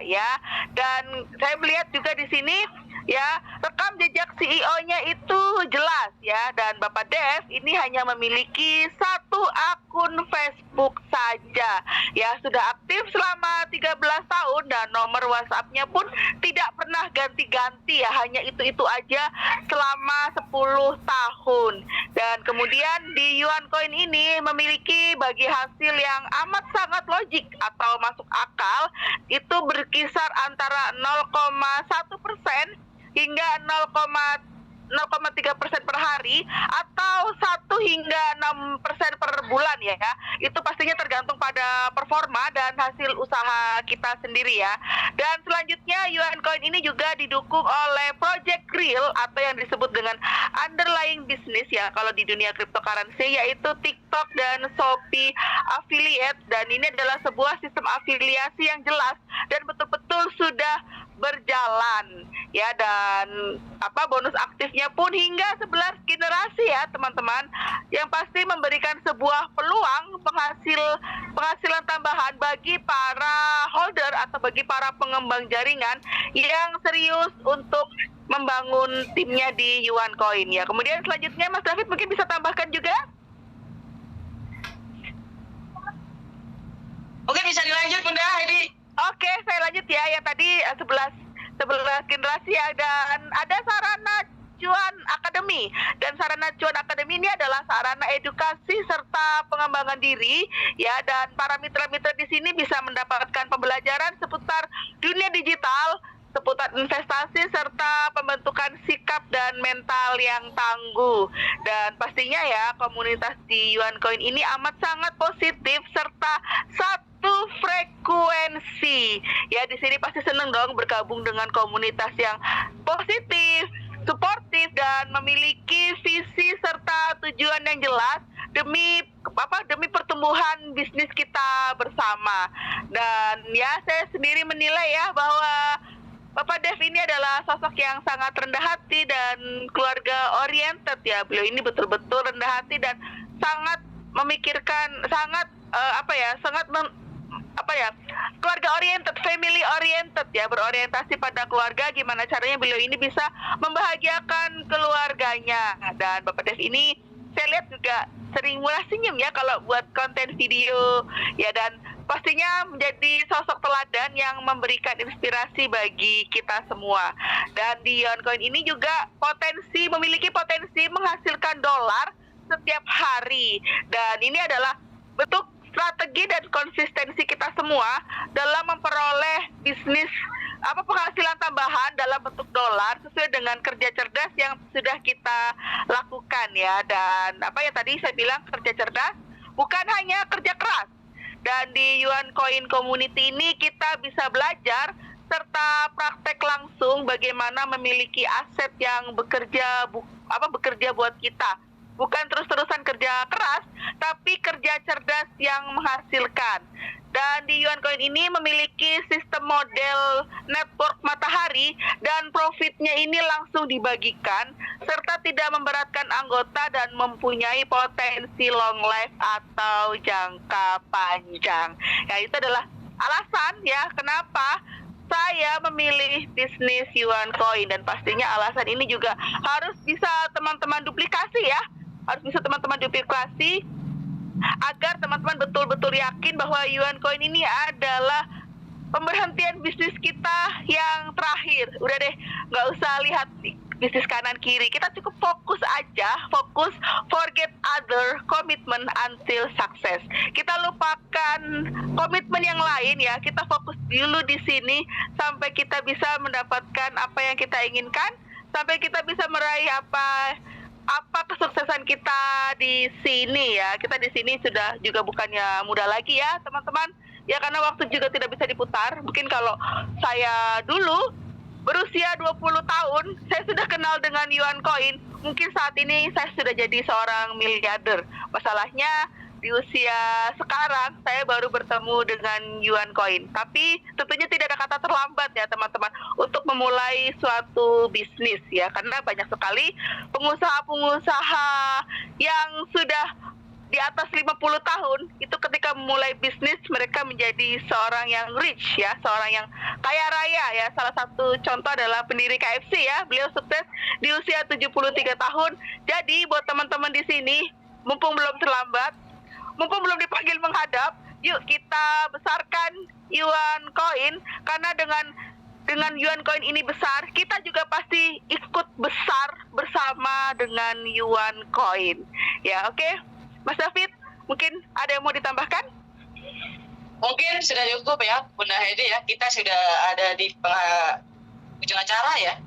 ya. Dan saya melihat juga di sini ya, rekam jejak CEO-nya itu jelas ya, dan Bapak Dev ini hanya memiliki satu akun Facebook saja ya, sudah aktif selama 13 tahun dan nomor WhatsApp-nya pun tidak pernah ganti-ganti ya, hanya itu-itu aja selama 10 tahun. Dan kemudian di Yuan Coin ini memiliki bagi hasil yang amat sangat logik atau masuk akal, itu berkisar antara 0,1% hingga 0,3% per hari atau 1 hingga 6% per bulan ya. Itu pastinya tergantung pada performa dan hasil usaha kita sendiri ya. Dan selanjutnya Yuan Coin ini juga didukung oleh Project Real atau yang disebut dengan underlying business ya kalau di dunia cryptocurrency, yaitu TikTok dan Shopee affiliate. Dan ini adalah sebuah sistem afiliasi yang jelas dan betul-betul sudah berjalan ya, dan bonus aktifnya pun hingga 11 generasi ya teman-teman, yang pasti memberikan sebuah peluang penghasilan tambahan bagi para holder atau bagi para pengembang jaringan yang serius untuk membangun timnya di Yuan Coin ya. Kemudian selanjutnya Mas David mungkin bisa tambahkan juga. Oke, bisa dilanjut Bunda Heidi. Oke, saya lanjut ya. Yang tadi 11 generasi ya, dan ada Sarana Cuan Academy. Dan Sarana Cuan Academy ini adalah sarana edukasi serta pengembangan diri ya, dan para mitra-mitra di sini bisa mendapatkan pembelajaran seputar dunia digital, seputar investasi serta pembentukan sikap dan mental yang tangguh. Dan pastinya ya, komunitas di Yuan Coin ini amat sangat positif serta satu frekuensi. Ya, di sini pasti seneng dong bergabung dengan komunitas yang positif, suportif, dan memiliki visi serta tujuan yang jelas demi pertumbuhan bisnis kita bersama. Dan ya, saya sendiri menilai ya bahwa Bapak Dev ini adalah sosok yang sangat rendah hati dan keluarga oriented ya. Beliau ini betul-betul rendah hati dan sangat memikirkan, sangat keluarga oriented, family oriented ya, berorientasi pada keluarga, gimana caranya beliau ini bisa membahagiakan keluarganya. Dan Bapak Dev ini saya lihat juga sering murah senyum ya kalau buat konten video ya, dan pastinya menjadi sosok teladan yang memberikan inspirasi bagi kita semua. Dan di Yuan Coin ini juga memiliki potensi menghasilkan dolar setiap hari, dan ini adalah bentuk strategi dan konsistensi kita semua dalam memperoleh penghasilan tambahan dalam bentuk dolar sesuai dengan kerja cerdas yang sudah kita lakukan ya. Dan tadi saya bilang, kerja cerdas bukan hanya kerja keras. Dan di Yuan Coin Community ini kita bisa belajar serta praktek langsung bagaimana memiliki aset yang bekerja buat kita. Bukan terus-terusan kerja keras, tapi kerja cerdas yang menghasilkan. Dan di Yuan Coin ini memiliki sistem model network matahari, dan profitnya ini langsung dibagikan, serta tidak memberatkan anggota dan mempunyai potensi long life atau jangka panjang. Ya, itu adalah alasan ya kenapa saya memilih bisnis Yuan Coin, dan pastinya alasan ini juga harus bisa teman-teman duplikasi ya. Harus bisa teman-teman duplikasi agar teman-teman betul-betul yakin bahwa Yuan Coin ini adalah pemberhentian bisnis kita yang terakhir. Udah deh, nggak usah lihat bisnis kanan kiri, kita cukup fokus aja, forget other commitment until success. Kita lupakan komitmen yang lain ya, kita fokus dulu di sini sampai kita bisa mendapatkan apa yang kita inginkan, sampai kita bisa meraih apa kesuksesan kita di sini ya. Kita di sini sudah juga bukannya muda lagi ya teman-teman ya, karena waktu juga tidak bisa diputar. Mungkin kalau saya dulu berusia 20 tahun saya sudah kenal dengan Yuan Coin, mungkin saat ini saya sudah jadi seorang miliarder. Masalahnya di usia sekarang saya baru bertemu dengan Yuan Coin. Tapi tentunya tidak ada kata terlambat ya teman-teman untuk memulai suatu bisnis ya, karena banyak sekali pengusaha-pengusaha yang sudah di atas 50 tahun itu ketika memulai bisnis mereka menjadi seorang yang rich ya, seorang yang kaya raya ya. Salah satu contoh adalah pendiri KFC ya. Beliau sukses di usia 73 tahun. Jadi buat teman-teman di sini, mumpung belum terlambat, mumpung belum dipanggil menghadap, yuk kita besarkan Yuan Coin, karena dengan Yuan Coin ini besar, kita juga pasti ikut besar bersama dengan Yuan Coin. Ya, oke. Mas David, mungkin ada yang mau ditambahkan? Mungkin sudah cukup ya Bunda Heidi ya. Kita sudah ada di ujung acara ya.